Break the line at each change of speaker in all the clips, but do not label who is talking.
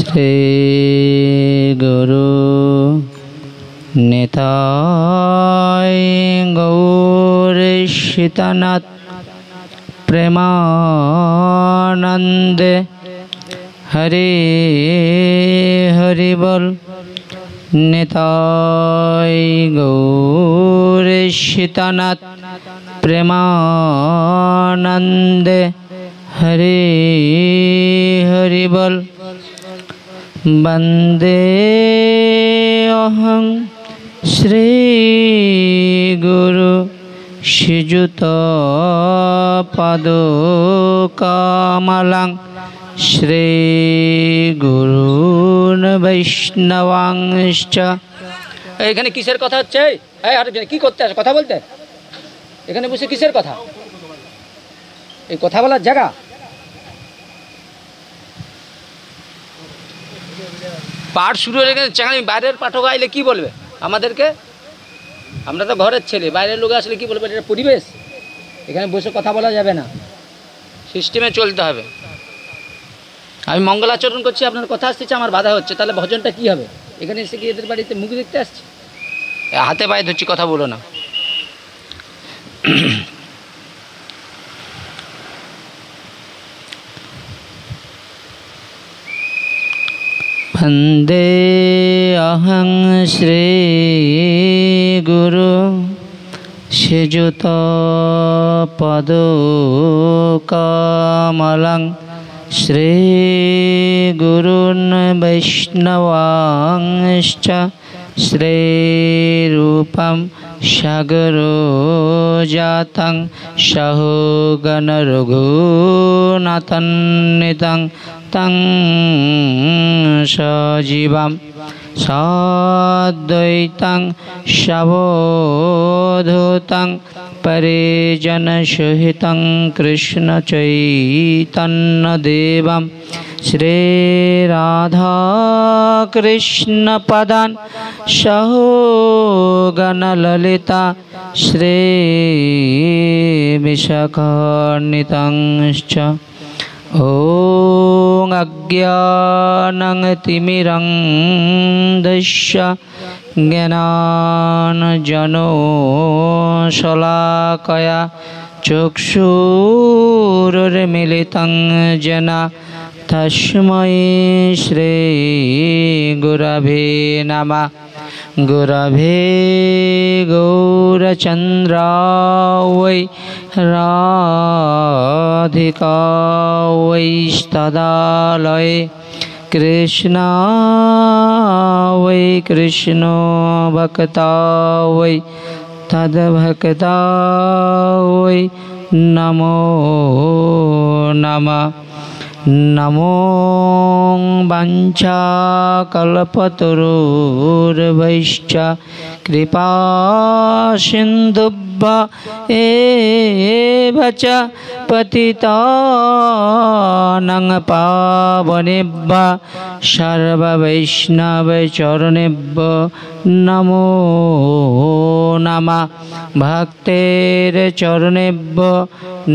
श्री गुरु निताय गौर सीतानाथ प्रेमानंदे हरे हरि बोल। निताय गौर सीतानाथ प्रेमानंदे हरे हरि बोल। वंदे अहं श्री गुरु श्रीयुत पादुकामलं श्री गुरुन् वैष्णवांश्च। এখানে কিসের কথা হচ্ছে? এই আর কি করতে আছে? কথা বলতে এখানে বসে কিসের কথা? এই কথা বলার জায়গা? পাঠ শুরু হয়ে গেছে, চাঙানি বাইরের পাঠক আইলে কি বলবে আমাদেরকে? আমরা তো ঘরের ছেলে, বাইরের লোক আসলে কি বলবে? এটা পরিবেশ, এখানে বসে কথা বলা যাবে না, সিস্টেমে চলতে হবে। আমি মঙ্গলাচরণ করছি, আপনার কথা আসতেছে, আমার বাধা হচ্ছে, তাহলে ভজনটা কি হবে? এখানে এসে কি এদের বাড়িতে মুখ দেখতে আসছে? হাতে পায়ে ধরছি, কথা বলো না। वंदे अहं श्री गुरु श्रीयुत पादुकामलं श्री गुरुन् वैष्णवांश्च श्री रूपं सागरोजातं सहोगण रघुनाथान्वितं तं सजीवं साद्वैतं सवधूतं परिजनसहितं कृष्णचैतन्यदेवं श्रीराधाकृष्णपदान् सहोगणललिता श्रीविशाखान्वितंश्च। ॐ अज्ञानं तिमिरन्धस्य ज्ञानाञ्जनशलाकया चक्षुरुन्मीलितं येन तस्मै श्रीगुरवे नमः। गुरवे गौरचन्द्राय राधिकायै कृष्णाय कृष्णो भक्ताय तद्भक्ताय नमो नमः। नमो वाञ्छाकल्पतरुर्भैश्च कृपा सिन्धुभ्य एव च पतितानां पावनेभ्यो सर्ववैष्णवचरणेभ्यो नमो नमः। भक्तेर्चरणेभ्यो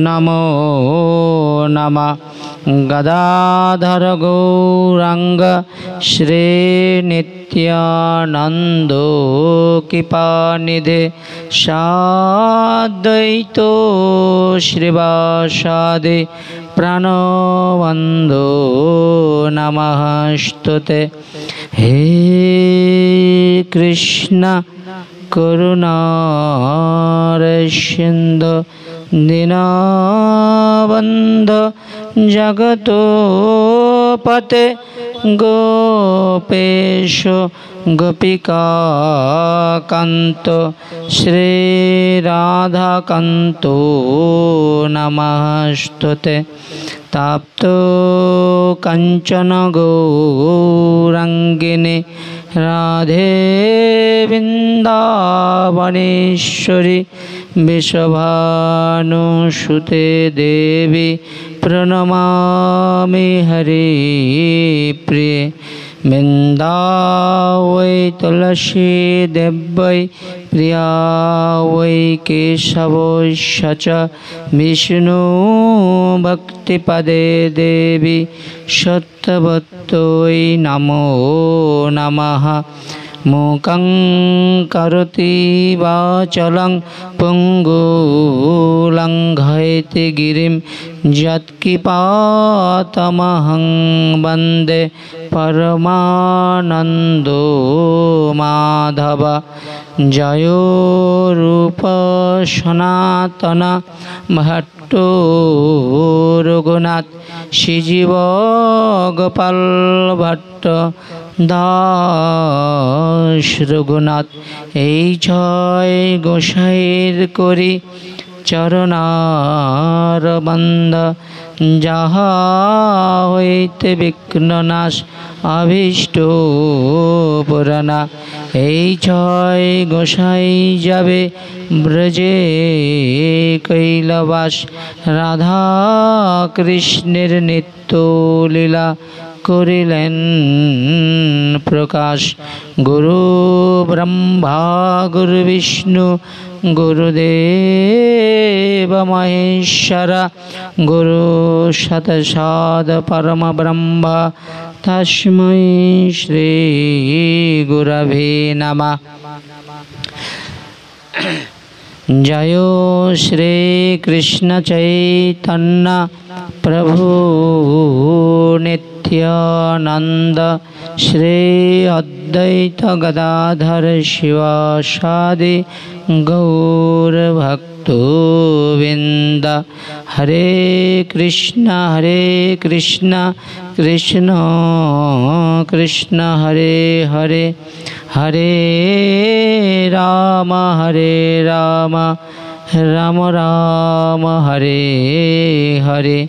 नमो नमः। गदाधर गौरांग श्री नित्यानंद कृपानिधे साद्वैतो श्रीवासादि प्रणवंदो नमस्तुते। हे कृष्ण करुणारसिन्धु दीनबन्धो जगतोपते गोपेश गोपिकान्तो श्रीराधाकान्तो नमस्तुते। ताप्तो कंचन गौरांगिनी राधे वृंदावनेश्वरी विश्वभानुसुते देवी प्रणमामि हरि प्रिये বৃন্দা वै तुलसी देव्यै प्रिया वै केशवस्य च विष्णु भक्तिपदे देवी सत्यवत्यै नमो नमः। मूकं करोति वाचलं पुङ्गुलङ्घयति गिरिं यत्किपातमहं वन्दे परमानन्दो माधव। जय रूप सनातन भट्टो रघुनाथ श्रीजीव गोपाल भट्ट दास रघुनाथ। এই জয় গোসাইর করি চরণার বন্দ, যাহা হইতে বিঘ্ননাশ অভীষ্ট পুরানা। এই জয় গোসাই যাবে ব্রজে কৈলাবাস, রাধা কৃষ্ণের নিত্য লীলা করিলেন প্রকাশ। গুরু ব্রহ্মা গুরু বিষ্ণু গুরুদেব মহেশ্বরা, গুরু সৎসাৎ পরম ব্রহ্ম তস্मै শ্রী গুরবে নমঃ। জয় শ্রী কৃষ্ণ চৈতন্য প্রভু নিত্যানন্দ, শ্রী অদ্বৈত গদাধর শিবাসাদি গৌর ভক্তবৃন্দ। হরে কৃষ্ণ কৃষ্ণ কৃষ্ণ হরে হরে, হরে রাম রাম রাম হরে হরে।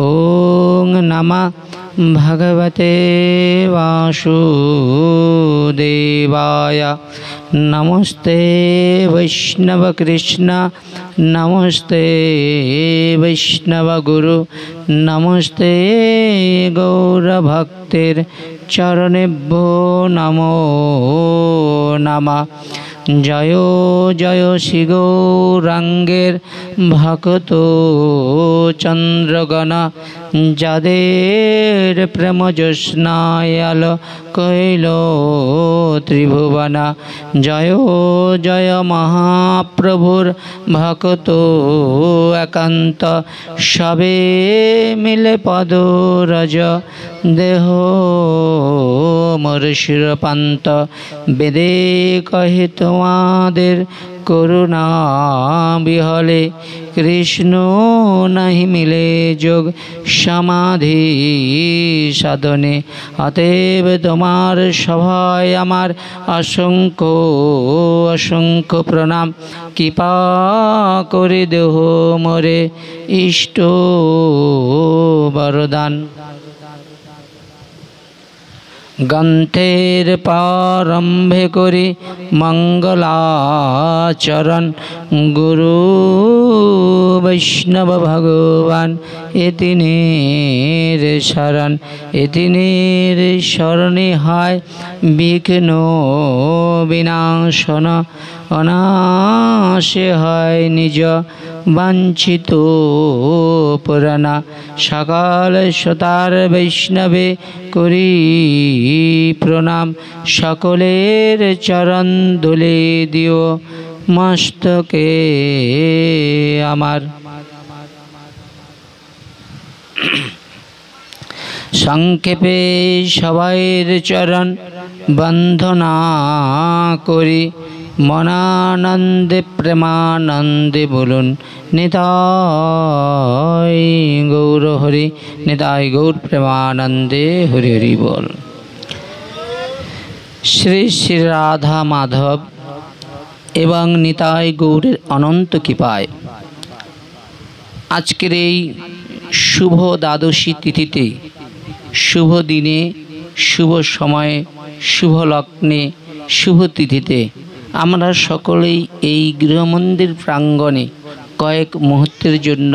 ওং নমঃ भगवते वासुदेवाय। नमस्ते वैष्णव कृष्ण, नमस्ते वैष्णव गुरु, नमस्ते गौरभक्तिर चरणेभ्यो नमो नमः। जय जय श्री गौरांगेर भक्त चंद्रगण, যাদের প্রেম জ্যোৎস্নায় আলো কইল ত্রিভুবন। জয় জয় মহাপ্রভুর ভক্ত একান্ত, সবে মিলে পদরজ দেহ মোর শিরপান্ত। বেদে কহে তোমাদের করুণা বিহলে, কৃষ্ণ নাহি মিলে যোগ সমাধি সাধনে। অতএব তোমার সভায় আমার অসংখ্য অসংখ্য প্রণাম। কৃপা করে দেহ মোরে ইষ্ট বরদান। গ্রন্থের প্রারম্ভে করি মঙ্গলাচরণ, গুরু বৈষ্ণব ভগবান এতিনের শরণ। এতিনের শরণে হয় বিঘ্ন বিনাশন, অনাশে হয় নিজ বাঞ্ছিত পুরানা। সকাল সতার বৈষ্ণবে করি প্রণাম, সকলের চরণ ধুলে দিও মস্তকে আমার। সংক্ষেপে সবাইয়ের চরণ বন্দনা করি, মনানন্দে প্রেমানন্দে বলুন নিতাই গৌর হরি। নিতাই গৌর প্রেমানন্দে হরি হরি বল। শ্রী শ্রী রাধা মাধব এবং নিতাই গৌরের অনন্ত কৃপায় আজকের এই শুভ দ্বাদশী তিথিতে, শুভ দিনে, শুভ সময়ে, শুভ লগ্নে, শুভ তিথিতে আমরা সকলেই এই গৃহমন্দির প্রাঙ্গণে কয়েক মুহূর্তের জন্য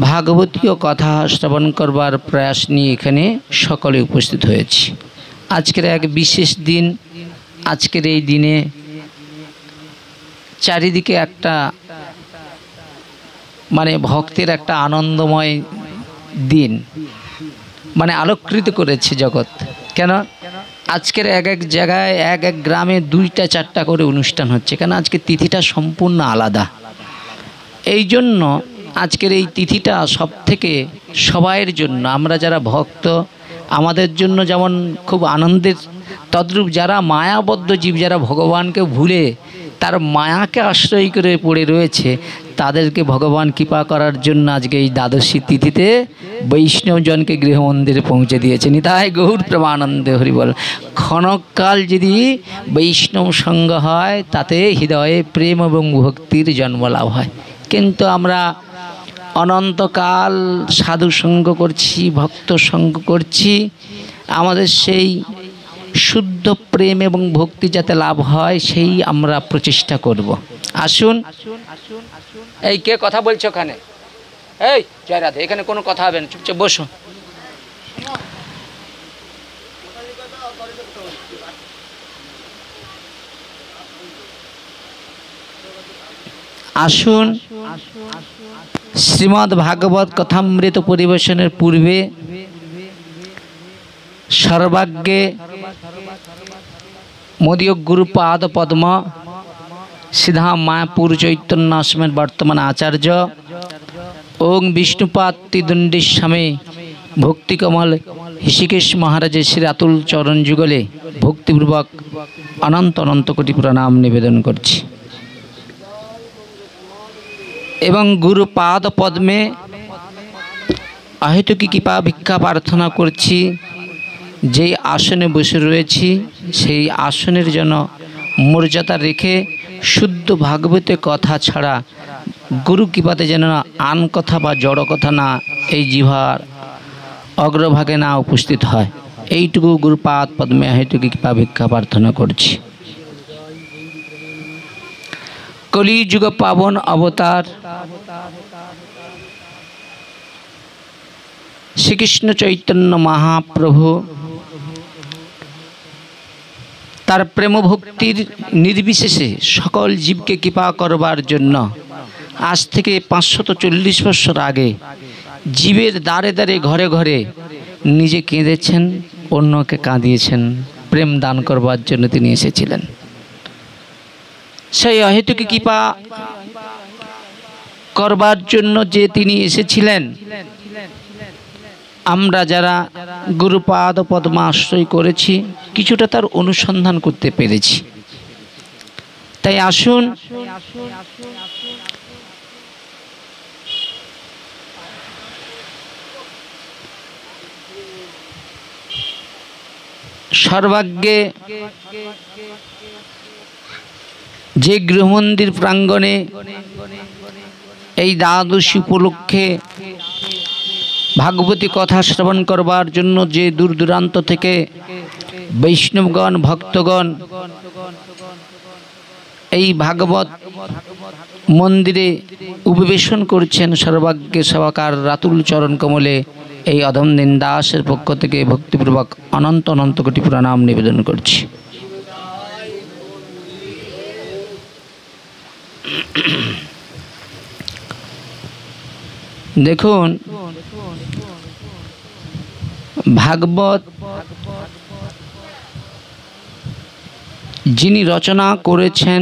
ভাগবতীয় কথা শ্রবণ করবার প্রয়াস নিয়ে এখানে সকলে উপস্থিত হয়েছি। আজকের এক বিশেষ দিন। আজকের এই দিনে চারিদিকে একটা মানে ভক্তের একটা আনন্দময় দিন, মানে আলোকৃত করেছে জগৎ। কেন আজকের এক এক জায়গায় এক এক গ্রামে 2টা 4টা করে অনুষ্ঠান হচ্ছে? কেন আজকে তিথিটা সম্পূর্ণ আলাদা। এই জন্য আজকের এই তিথিটা সব থেকে সবাইয়ের জন্য, আমরা যারা ভক্ত আমাদের জন্য যেমন খুব আনন্দের, তদ্রূপ যারা মায়াবদ্ধ জীব, যারা ভগবানকে ভুলে তার মায়াকে আশ্রয় করে পড়ে রয়েছে, তাদেরকে ভগবান কৃপা করার জন্য আজকে এই দ্বাদশী তিথিতে বৈষ্ণবজনকে গৃহমন্দিরে পৌঁছে দিয়েছেন। তাই গৌর প্রেমানন্দে হরিবল। ক্ষণকাল যদি বৈষ্ণব সঙ্গ হয় তাতে হৃদয়ে প্রেম এবং ভক্তির জন্ম লাভ হয়। কিন্তু আমরা অনন্তকাল সাধু সঙ্গ করছি, ভক্ত সঙ্গ করছি, আমাদের সেই শুদ্ধ প্রেম এবং ভক্তি যাতে লাভ হয় সেই আমরা প্রচেষ্টা করব। আসুন। এই কে কথা বলছো ওখানে? এই জয় রাধে, এখানে কোনো কথা হবে না, চুপচাপ বসো। আসুন। শ্রীমদ্ ভাগবত কথামৃত পরিবেশনের পূর্বে সর্বাগ্যে মোদীয় গুরুপাদ পদ্ম সিধা মায়াপুর চৈতন্য আশ্রমের বর্তমান আচার্য ওং বিষ্ণুপাদ ত্রিদণ্ডী স্বামী ভক্তিকমল ঋষিকেশ মহারাজের শ্রী আতুল চরণ যুগলে ভক্তিপূর্বক অনন্ত অনন্ত কোটি প্রণাম নিবেদন করছি এবং গুরুপাদ পদ্মে অহেতুকি কৃপা ভিক্ষা প্রার্থনা করছি। যেই আসনে বসে রয়েছি সেই আসনের জন্য মর্যাদা রেখে শুদ্ধ ভাগবতে কথা ছাড়া গুরু কৃপাতে যেন আন কথা বা জড় কথা না এই জিহ্বার অগ্রভাগে না উপস্থিত হয়, এইটুকু গুরুপাদ পদ্মে অহেতুকি কৃপা ভিক্ষা প্রার্থনা করছি। কলিযুগ পাবন অবতার শ্রীকৃষ্ণ চৈতন্য মহাপ্রভু তার প্রেম ভক্তির নির্বিশেষে সকল জীবকে কৃপা করবার জন্য আজ থেকে 540 বছর আগে জীবের দ্বারে দ্বারে ঘরে ঘরে নিজে কেঁদেছেন, অন্যকে কাঁদিয়েছেন, প্রেম দান করবার জন্য তিনি এসেছিলেন। সেই অহেতুকি কৃপা করবার জন্য যে তিনি এসেছিলেন, আমরা যারা গুরুপাদ পদ্ম আশ্রয় করেছি কিছুটা তার অনুসন্ধান করতে পেরেছি। তাই আসুন সর্বাগ্যে যে গৃহমন্দির প্রাঙ্গণে এই দ্বাদশী উপলক্ষে ভাগবতী কথা শ্রবণ করবার জন্য যে দূর দূরান্ত থেকে বৈষ্ণবগণ ভক্তগণ এই ভাগবত মন্দিরে উপবেশন করছেন, সর্বাগ্যে সবাকার রাতুল চরণ কমলে এই অধমদিন দাসের পক্ষ থেকে ভক্তিপূর্বক অনন্ত অনন্ত কোটি প্রণাম নিবেদন করছি। দেখুন, ভাগবত যিনি রচনা করেছেন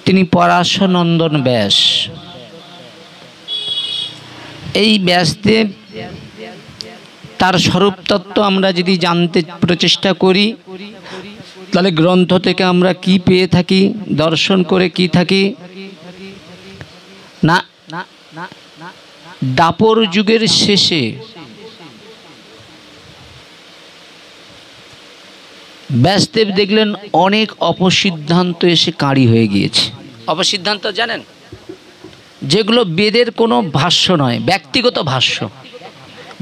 তিনি পরাশরনন্দন ব্যাস। এই ব্যাসদেব তার স্বরূপ তত্ত্ব আমরা যদি জানতে প্রচেষ্টা করি তাহলে গ্রন্থ থেকে আমরা কি পেয়ে থাকি, দর্শন করে কি থাকি না, দাপর যুগের শেষে ব্যাসদেব দেখলেন অনেক অপসিদ্ধান্ত এসে কাঁড়ি হয়ে গিয়েছে। অপসিদ্ধান্ত জানেন? যেগুলো বেদের কোনো ভাষ্য নয়, ব্যক্তিগত ভাষ্য।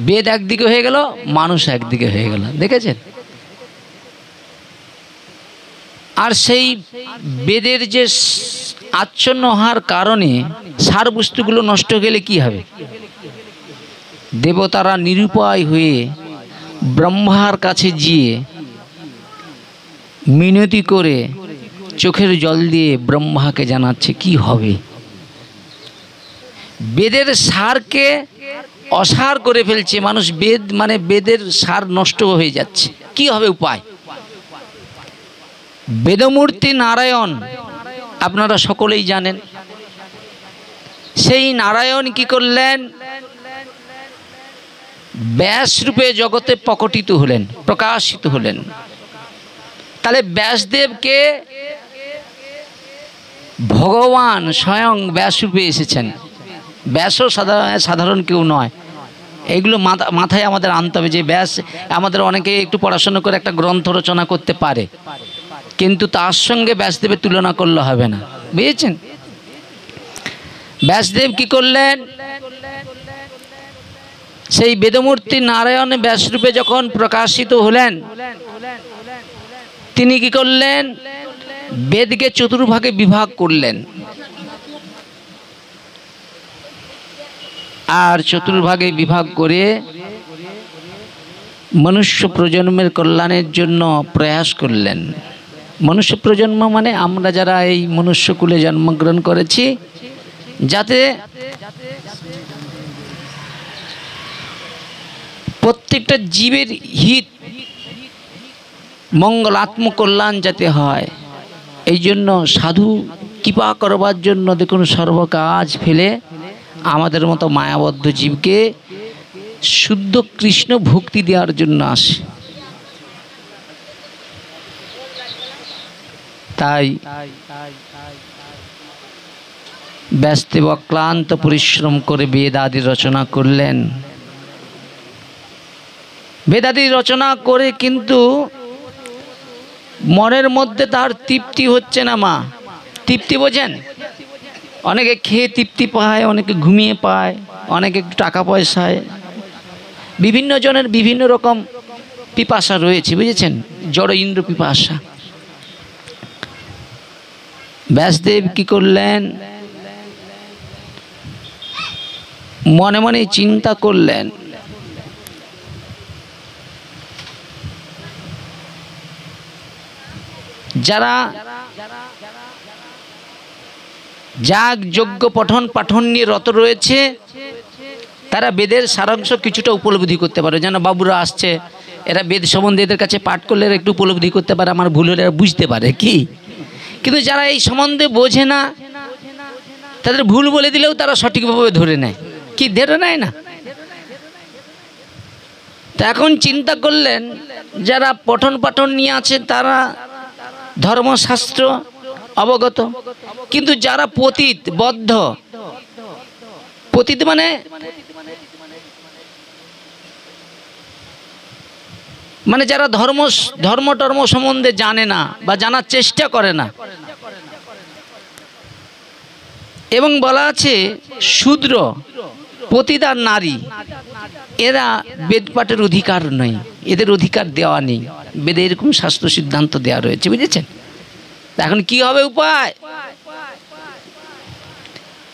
বেদ একদিকে হয়ে গেল, মানুষ একদিকে হয়ে গেল, দেখেছেন? আর সেই বেদের যে আচ্ছন্ন হওয়ার কারণে সার বস্তুগুলো নষ্ট গেলে কি হবে? দেবতারা নিরুপায় হয়ে ব্রহ্মার কাছে গিয়ে মিনতি করে চোখের জল দিয়ে ব্রহ্মাকে জানাচ্ছে কি হবে। বেদের সারকে অসার করে ফেলছে মানুষ, বেদ মানে বেদের সার নষ্ট হয়ে যাচ্ছে, কি হবে উপায়। বেদমূর্তি নারায়ণ আপনারা সকলেই জানেন। সেই নারায়ণ কি করলেন, ব্যাস রূপে জগতে প্রকটিত হলেন, প্রকাশিত হলেন। তাহলে ব্যাসদেবকে ভগবান স্বয়ং ব্যাস রূপে এসেছেন। ব্যাসও সাধারণ কেউ নয়, এইগুলো মাথায় আমাদের আনতে হবে যে ব্যাস আমাদের অনেকে একটু পড়াশোনা করে একটা গ্রন্থ রচনা করতে পারে, কিন্তু তার সঙ্গে ব্যাসদেবের তুলনা করলে হবে না, বুঝেছেন। ব্যাসদেব কি করলেন, সেই বেদমূর্তি নারায়ণ ব্যাসরূপে যখন প্রকাশিত হলেন, তিনি কি করলেন, বেদকে চতুর্ভাগে বিভাগ করলেন। আর চতুর্ভাগে বিভাগ করে মনুষ্য প্রজন্মের কল্যাণের জন্য প্রয়াস করলেন। মনুষ্য প্রজন্ম মানে আমরা যারা এই মনুষ্যকুলে জন্মগ্রহণ করেছি, যাতে প্রত্যেকটা জীবের হিত মঙ্গল আত্মকল্যাণ যাতে হয়, এই জন্য সাধু কৃপা করবার জন্য দেখুন সর্বকাজ ফেলে আমাদের মতো মায়াবদ্ধ জীবকে শুদ্ধ কৃষ্ণ ভক্তি দেওয়ার জন্য আসে। তাই ব্যাসদেব অক্লান্ত পরিশ্রম করে বেদাদি রচনা করলেন। বেদাদি রচনা করে কিন্তু মনের মধ্যে তার তৃপ্তি হচ্ছে না। মা তৃপ্তি বোঝেন, অনেকে খেয়ে তৃপ্তি পায়, অনেকে ঘুমিয়ে পায়, অনেকে একটু টাকা পয়সায়, বিভিন্ন জনের বিভিন্ন রকম পিপাসা রয়েছে, বুঝেছেন, জড় ইন্দ্র পিপাসা। ব্যাসদেব কি করলেন, মনে মনে চিন্তা করলেন, যারা যাগ যজ্ঞ পঠন পাঠন নিয়ে রত রয়েছে, তারা বেদের সারাংশ কিছুটা উপলব্ধি করতে পারে। যেন বাবুরা আসছে, এরা বেদ সম্বন্ধে এদের কাছে পাঠ করলে একটু উপলব্ধি করতে পারে, আমার ভুল হলে এরা বুঝতে পারে কি। কিন্তু যারা এই সম্বন্ধে বোঝে না, তাদের ভুল বলে দিলেও তারা সঠিকভাবে ধরে নেয়, কি ধরে নেয় না। তা এখন চিন্তা করলেন, যারা পঠন পাঠন নিয়ে আছে তারা ধর্মশাস্ত্র অবগত, কিন্তু যারা পতিত বদ্ধ, পতিত মানে যারা ধর্ম টর্ম সম্বন্ধে জানে না বা জানার চেষ্টা করে না, এবং বলা আছে শূদ্র পতিত আর নারী, এরা বেদ পাঠের অধিকার নেই, এদের অধিকার দেওয়া নেই, বেদে এরকম শাস্ত্র সিদ্ধান্ত দেওয়া রয়েছে, বুঝেছেন। এখন কি হবে উপায়,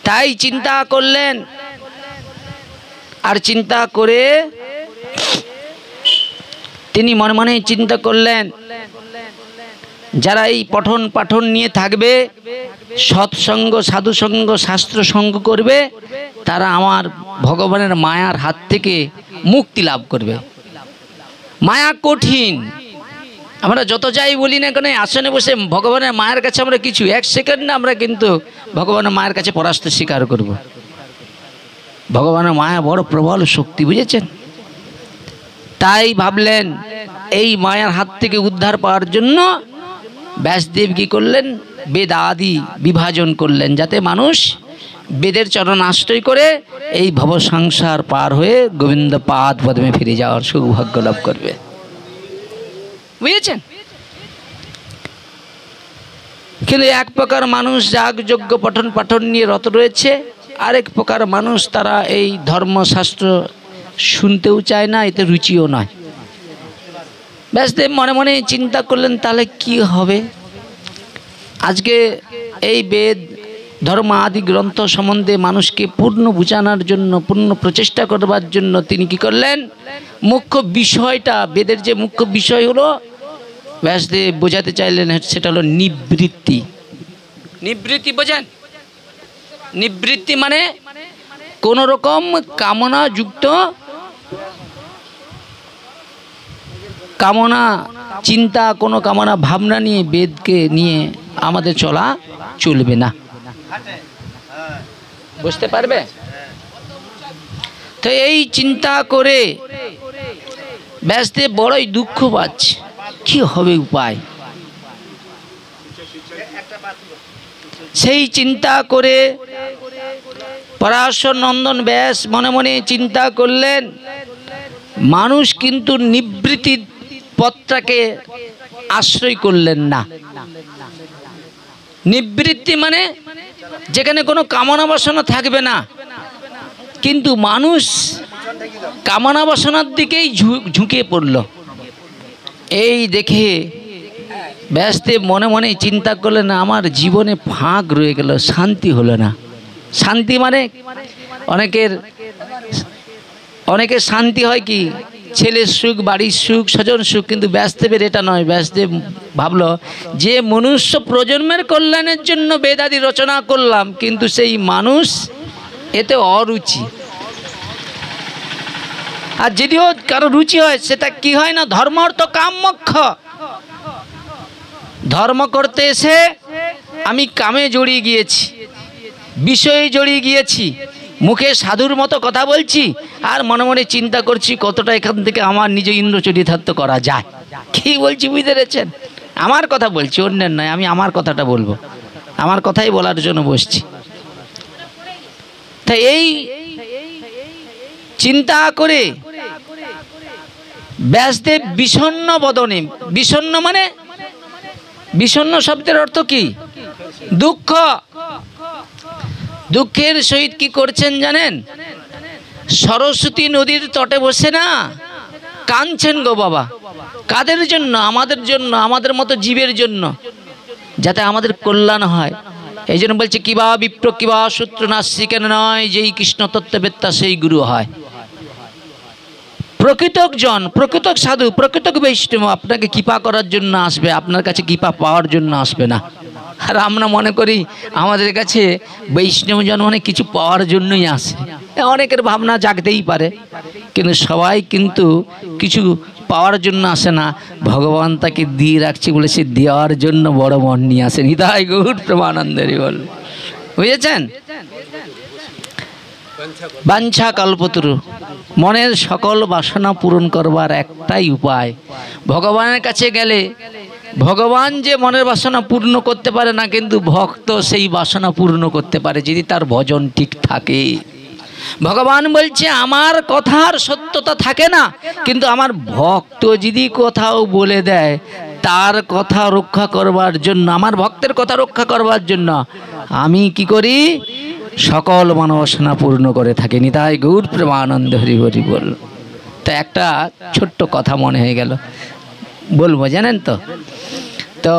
তাই চিন্তা করলেন। আর চিন্তা করে তিনি মনে মনে চিন্তা করলেন, যারা এই পঠন পাঠন নিয়ে থাকবে, সৎসঙ্গ সাধুসঙ্গ শাস্ত্র সঙ্গ করবে, তারা আমার ভগবানের মায়ার হাত থেকে মুক্তি লাভ করবে। মায়া কঠিন, আমরা যত যাই বলি না কেন, আসনে বসে ভগবানের মায়ের কাছে আমরা কিছু এক সেকেন্ড আমরা কিন্তু ভগবানের মায়ের কাছে পরাস্ত স্বীকার করব। ভগবানের মায়া বড় প্রবল শক্তি, বুঝেছেন। তাই ভাবলেন এই মায়ার হাত থেকে উদ্ধার পাওয়ার জন্য ব্যাসদেব কি করলেন, বেদ আদি বিভাজন করলেন, যাতে মানুষ বেদের চরণ আশ্রয় করে এই ভব সংসার পার হয়ে গোবিন্দ পাদ পদ্মে ফিরে যাওয়ার সৌভাগ্য লাভ করবে, বুঝেছেন। কিন্তু এক প্রকার মানুষ যাগ যজ্ঞ পঠন পাঠন নিয়ে রত রয়েছে, আরেক প্রকার মানুষ তারা এই ধর্মশাস্ত্র শুনতেও চায় না, এতে রুচিও নয়। ব্যাসদেব মনে মনে চিন্তা করলেন, তাহলে কি হবে। আজকে এই বেদ ধর্ম আদি গ্রন্থ সম্বন্ধে মানুষকে পূর্ণ বোঝানোর জন্য, পূর্ণ প্রচেষ্টা করবার জন্য তিনি কি করলেন, মুখ্য বিষয়টা, বেদের যে মুখ্য বিষয় হলো ব্যাসদেব বোঝাতে চাইলেন, সেটা হলো নিবৃত্তি। নিবৃত্তি বোঝেন? নিবৃত্তি মানে কোন রকম কামনাযুক্ত, কামনা চিন্তা, কোনো কামনা ভাবনা নিয়ে বেদকে নিয়ে আমাদের চলা চলবে না। বুঝতে পারবে? তো এই চিন্তা করে ব্যাসদেব বড়ই দুঃখ পাচ্ছে, কি হবে উপায়। সেই চিন্তা করে পরাশর নন্দন ব্যাস মনে মনে চিন্তা করলেন, মানুষ কিন্তু নিবৃত্তির পথটাকে আশ্রয় করলেন না। নিবৃত্তি মানে যেখানে কোনো কামনা বাসনা থাকবে না, কিন্তু মানুষ কামনা বাসনার দিকেই ঝুঁকে পড়ল। এই দেখে ব্যাসদেব মনে মনে চিন্তা করলেন, আমার জীবনে ফাঁক রয়ে গেল, শান্তি হলো না। শান্তি মানে অনেকের শান্তি হয় কি, ছেলের সুখ, বাড়ির সুখ, স্বজন সুখ, কিন্তু ব্যাসদেবের এটা নয়। ব্যাসদেব ভাবলো যে মনুষ্য প্রজন্মের কল্যাণের জন্য বেদাদি রচনা করলাম, কিন্তু সেই মানুষ এতে অরুচি। আর যদিও কারো রুচি হয়, সেটা কি হয় না, ধর্ম অর্থ কাম মোক্ষ। ধর্ম করতে এসে আমি কামে জড়িয়ে গিয়েছি, বিষয়ে জড়িয়ে গিয়েছি, মুখে সাধুর মতো কথা বলছি, আর মনে মনে চিন্তা করছি কতটা এখান থেকে আমার নিজে ইন্দ্র চরিতার্থ করা যায়। কি বলছি বুঝতে পেরেছেন? আমার কথা বলছি, অন্যের নয়। আমি আমার কথাটা বলবো, আমার কথাই বলার জন্য বসছি। তাই এই চিন্তা করে ব্যাসদেব বিষণ্ণ বদনে, বিষণ্ণ মানে, বিষণ্ণ শব্দের অর্থ কি, দুঃখ। দুঃখের সহিত কি করছেন জানেন? সরস্বতী নদীর তটে বসে না কাঁদছেন গো বাবা। কাদের জন্য? আমাদের জন্য, আমাদের মতো জীবের জন্য, যাতে আমাদের কল্যাণ হয়। এই জন্য বলছে, কিবা বিপ্র কিবা সূত্র নাস্তি, কেন নয় যেই কৃষ্ণ তত্ত্ববেত্তা সেই গুরু হয়। প্রকৃতক জন, প্রকৃতক সাধু, প্রকৃতক বৈষ্ণব আপনাকে কৃপা করার জন্য আসবে, আপনার কাছে কৃপা পাওয়ার জন্য আসবে না। আর আমরা মনে করি আমাদের কাছে বৈষ্ণবজন মানে কিছু পাওয়ার জন্যই আসে। অনেকের ভাবনা জাগতেই পারে, কিন্তু সবাই কিন্তু কিছু পাওয়ার জন্য আসে না। ভগবান তাকে দিয়ে রাখছে বলে সে দেওয়ার জন্য বড় মন নিয়ে আসেন। হৃদয় গৌর প্রেমানন্দের বল, বুঝেছেন? বাঞ্ছা কল্পতরু, মনের সকল বাসনা পূরণ করবার একটাই উপায়। ভগবানের কাছে গেলে ভগবান যে মনের বাসনা পূর্ণ করতে পারে না, কিন্তু ভক্ত সেই বাসনা পূর্ণ করতে পারে যদি তার ভজন ঠিক থাকে। ভগবান বলছে, আমার কথার সত্যতা থাকে না, কিন্তু আমার ভক্ত যদি কোথাও বলে দেয়, তার কথা রক্ষা করবার জন্য, আমার ভক্তের কথা রক্ষা করবার জন্য আমি কি করি, সকল মনোবাসনা পূর্ণ করে থাকি। নিতাই গৌর প্রেমানন্দ হরি হরি বল। তা একটা ছোট্ট কথা মনে হয়ে গেল, বলবো জানেন তো? তো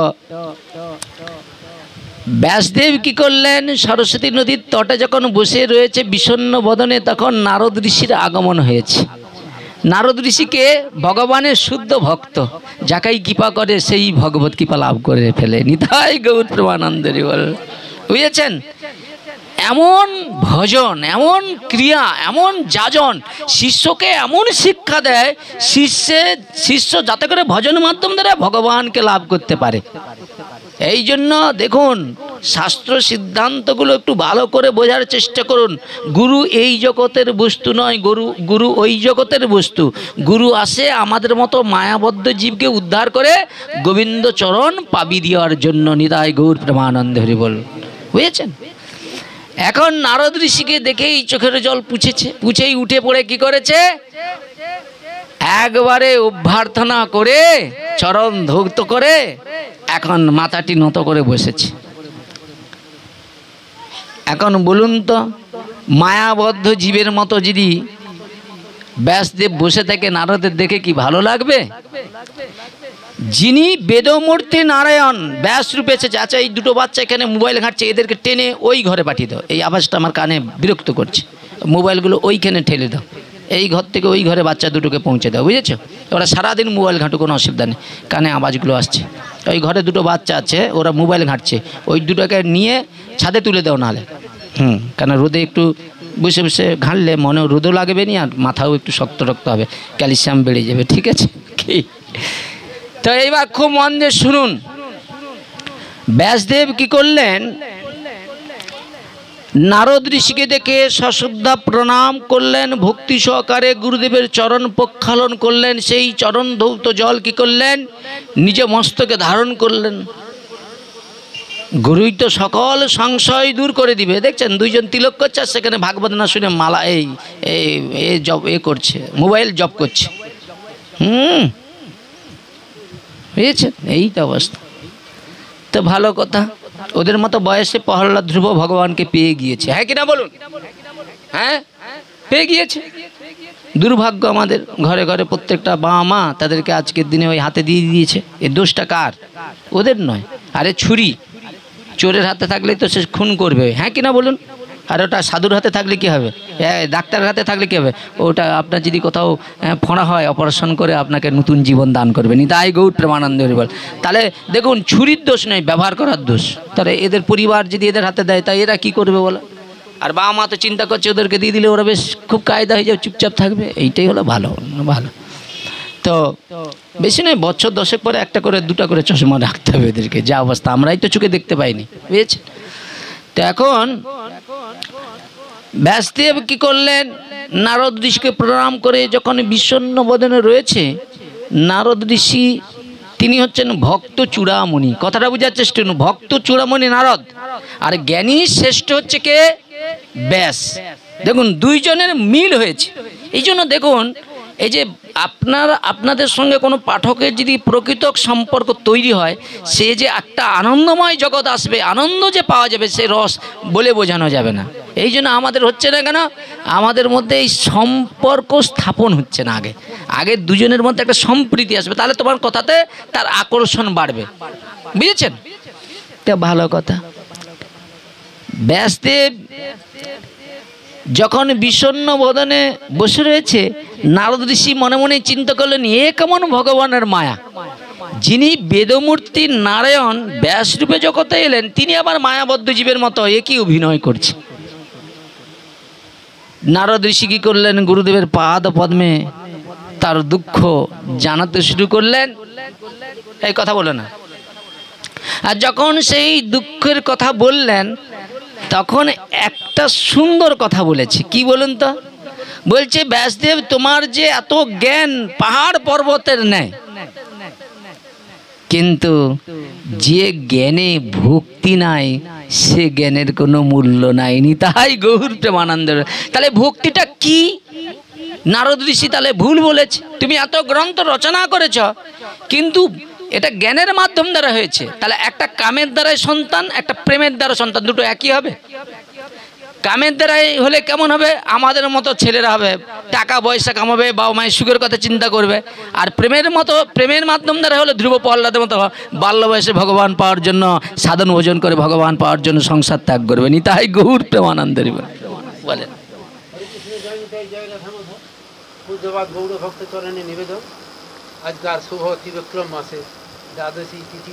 ব্যাসদেব কি করলেন, সরস্বতী নদীর তটে যখন বসে রয়েছে বিষণ্ণ বদনে, তখন নারদ ঋষির আগমন হয়েছে। নারদ ঋষিকে ভগবানের শুদ্ধ ভক্ত, যাকেই কৃপা করে সেই ভগবত কৃপা লাভ করে ফেলে। নিতাই গৌর প্রেমানন্দের বল, বুঝেছেন? এমন ভজন, এমন ক্রিয়া, এমন যাজন, শিষ্যকে এমন শিক্ষা দেয়, শিষ্য যাতে করে ভজন মাধ্যম দ্বারা ভগবানকে লাভ করতে পারে। এই জন্য দেখুন, শাস্ত্র সিদ্ধান্তগুলো একটু ভালো করে বোঝার চেষ্টা করুন। গুরু এই জগতের বস্তু নয়, গুরু ওই জগতের বস্তু। গুরু আসে আমাদের মতো মায়াবদ্ধ জীবকে উদ্ধার করে গোবিন্দ চরণ পাবি দেওয়ার জন্য। নিতাই গৌর প্রেমানন্দ হরি বল, বুঝেছেন? এখন নারদ ঋষিকে দেখেই চোখের জল পুছেই উঠে পড়ে কি করেছে, একবারে অভ্যর্থনা করে চরণ ধৌত করে এখন মাথাটি নত করে বসেছে। এখন বলুন তো, মায়াবদ্ধ জীবের মতো যদি ব্যাসদেব বসে থেকে নারদের দেখে কি ভালো লাগবে? যিনি বেদমূর্তি নারায়ণ ব্যাস রূপে এসেছে, আচ্ছা এই দুটো বাচ্চা এখানে মোবাইল ঘাঁটছে, এদেরকে টেনে ওই ঘরে পাঠিয়ে দাও, এই আওয়াজটা আমার কানে বিরক্ত করছে, মোবাইলগুলো ওইখানে ঠেলে দাও, এই ঘর থেকে ওই ঘরে বাচ্চা দুটোকে পৌঁছে দাও, বুঝেছো? ওরা সারাদিন মোবাইল ঘাঁটু, কোনো অসুবিধা নেই, কানে আওয়াজগুলো আসছে, ওই ঘরে দুটো বাচ্চা আছে ওরা মোবাইল ঘাঁটছে, ওই দুটোকে নিয়ে ছাদে তুলে দাও নাহলে। কেন রোদে একটু বসে বসে ঘাঁটলে মনেও রোদও লাগবে না আর মাথাও একটু শক্ত রক্ত হবে, ক্যালসিয়াম বেড়ে যাবে, ঠিক আছে কি? তো এইবার খুব মন দিয়ে শুনুন, ব্যাসদেব কি করলেন, নারদ ঋষিকে দেখে সশ্রদ্ধা প্রণাম করলেন, ভক্তি সহকারে গুরুদেবের চরণ প্রক্ষালন করলেন, সেই চরণ ধৌত জল কি করলেন, নিজে মস্তকে ধারণ করলেন। গুরুই তো সকল সংশয় দূর করে দিবে। দেখছেন দুইজন তিলক করছে আর সেখানে ভাগবত না শুনে মালা এই জব করছে, মোবাইল জব করছে। বুঝেছেন, এই তো অবস্থা। তো ভালো কথা, ওদের মতো বয়সে প্রহ্লাদ ধ্রুব ভগবানকে পেয়ে গিয়েছে, হ্যাঁ কিনা বলুন? হ্যাঁ, পেয়ে গিয়েছে। দুর্ভাগ্য আমাদের ঘরে ঘরে প্রত্যেকটা বাবা মা তাদেরকে আজকের দিনে ওই হাতে দিয়ে দিয়েছে। এর দোষটা কার? ওদের নয়। আরে ছুরি চোরের হাতে থাকলেই তো সে খুন করবে, হ্যাঁ কিনা বলুন? আর ওটা সাধুর হাতে থাকলে কী হবে, ডাক্তারের হাতে থাকলে কী হবে? ওটা আপনার যদি কোথাও ফোঁড়া হয় অপারেশন করে আপনাকে নতুন জীবন দান করবে, নিতাই গৌর প্রেমানন্দ হরিবল। তাহলে দেখুন ছুরির দোষ নয়, ব্যবহার করার দোষ। তাহলে এদের পরিবার যদি এদের হাতে দেয় তাই এরা কি করবে বলো? আর বাবা মা তো চিন্তা করছে ওদেরকে দিয়ে দিলে ওরা বেশ খুব কায়দা হয়ে যাবে, চুপচাপ থাকবে, এইটাই হলো ভালো। ভালো তো বেশি নয়, বছর 10 পরে একটা করে দুটা করে চশমা রাখতে হবে এদেরকে, যা অবস্থা আমরাই তো চোখে দেখতে পাইনি, বুঝেছেন? তো এখন ব্যাসদেব কি করলেন, নারদ ঋষিকে প্রণাম করে যখন বিষণ্ণ বদনে রয়েছে, নারদ ঋষি তিনি হচ্ছেন ভক্ত চূড়ামণি। কথাটা বোঝার চেষ্টা করুন, ভক্ত চূড়ামণি নারদ, আর জ্ঞানী শ্রেষ্ঠ হচ্ছে কে? ব্যাস। দেখুন দুইজনের মিল হয়েছে। এই জন্য দেখুন, এই যে আপনাদের সঙ্গে কোনো পাঠকের যদি প্রকৃত সম্পর্ক তৈরি হয়, সে যে একটা আনন্দময় জগৎ আসবে, আনন্দ যে পাওয়া যাবে সে রস বলে বোঝানো যাবে না। এই জন্য আমাদের হচ্ছে না কেন, আমাদের মধ্যে এই সম্পর্ক স্থাপন হচ্ছে না। আগে দুজনের মধ্যে একটা সম্প্রীতি আসবে, তাহলে তোমার কথাতে তার আকর্ষণ বাড়বে, বুঝেছেন? এটা ভালো কথা। ব্যাসদেব যখন বিষণ্ণ বদনে বসে রয়েছে, নারদ ঋষি মনে মনে চিন্তা করলেন, এ কেমন ভগবানের মায়া, যিনি বেদমূর্তি নারায়ণ ব্যাসরূপে জগতে এলেন, তিনি আবার মায়াবদ্ধ জীবের মতো এ কি অভিনয় করছে। নারদ ঋষি কি করলেন, গুরুদেবের পাদ পদ্মে তার দুঃখ জানাতে শুরু করলেন। এই কথা বলে না, আর যখন সেই দুঃখের কথা বললেন তখন একটা সুন্দর কথা বলেছে। কি বলুন তো? বলছে, ব্যাসদেব তোমার যে এত জ্ঞান পাহাড় পর্বতের ন্যায়, কিন্তু যে জ্ঞানে ভক্তি নাই সে জ্ঞানের কোনো মূল্য নাই, নিতাই গৌর প্রেমানন্দ। তাহলে ভক্তিটা কি? নারদ ঋষি তাহলে ভুল বলেছে। তুমি এত গ্রন্থ রচনা করেছ, কিন্তু এটা জ্ঞানের মাধ্যম দ্বারা হয়েছে। তাহলে একটা কামের দ্বারাই সন্তান, একটা প্রেমের দ্বারা সন্তান, দুটো একই হবে? কামের দ্বারাই হলে কেমন হবে? আমাদের মতো ছেলেরা হবে, টাকা পয়সা কামাবে, বাবা মায়ের সুখের কথা চিন্তা করবে। আর প্রেমের মাধ্যম দ্বারা হলে ধ্রুব প্রহ্লাদের মতো বাল্য বয়সে ভগবান পাওয়ার জন্য সাধন ভোজন করে ভগবান পাওয়ার জন্য সংসার ত্যাগ করবে। নিতাই গৌর প্রেমানন্দের বলেন। পূজ্যপাদ গৌর ভক্ত চরণে নিবেদন। আজকার শুভ ত্রিবিক্রম মাসে দ্বাদশী তিথি।